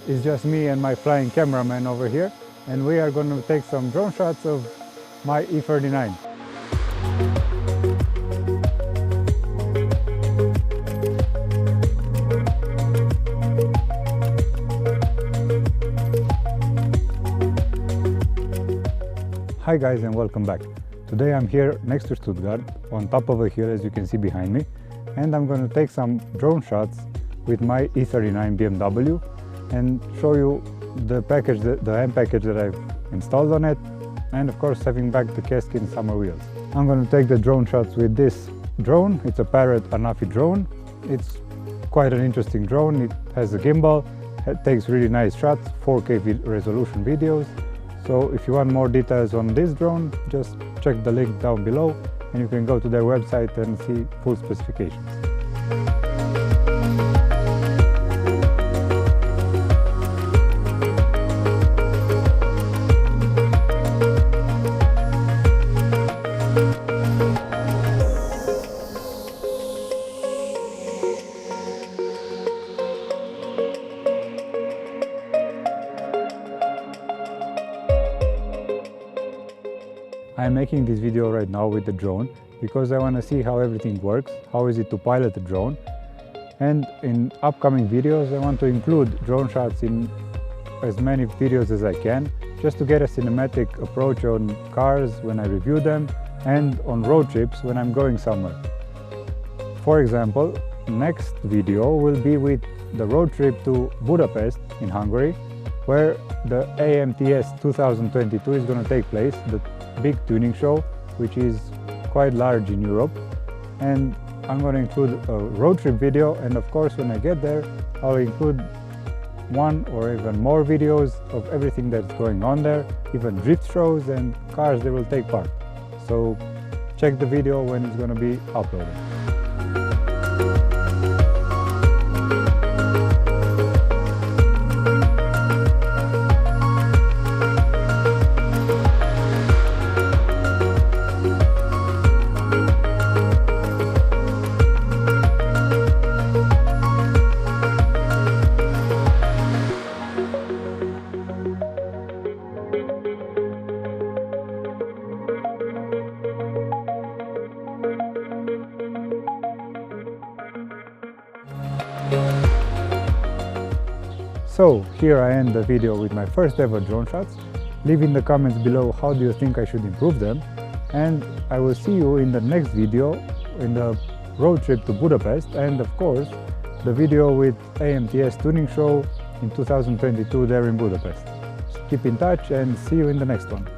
It's just me and my flying cameraman over here, and we are going to take some drone shots of my E39. Hi guys, and welcome back. Today I'm here next to Stuttgart on top of a hill, as you can see behind me, and I'm going to take some drone shots with my E39 BMW and show you the package, the M package that I've installed on it, and of course having back the Keskin summer wheels. I'm going to take the drone shots with this drone. It's a Parrot Anafi drone. It's quite an interesting drone. It has a gimbal, it takes really nice shots, 4K resolution videos. So if you want more details on this drone, just check the link down below and you can go to their website and see full specifications. I'm making this video right now with the drone because I want to see how everything works, how is it to pilot a drone, and in upcoming videos I want to include drone shots in as many videos as I can, just to get a cinematic approach on cars when I review them and on road trips when I'm going somewhere. For example, next video will be with the road trip to Budapest in Hungary, where the AMTS 2022 is going to take place, the big tuning show, which is quite large in Europe. And I'm going to include a road trip video, and of course when I get there I'll include one or even more videos of everything that's going on there, even drift shows and cars that will take part. So check the video when it's going to be uploaded. So here I end the video with my first ever drone shots. Leave in the comments below how do you think I should improve them, and I will see you in the next video in the road trip to Budapest, and of course the video with AMTS tuning show in 2022 there in Budapest. Keep in touch and see you in the next one.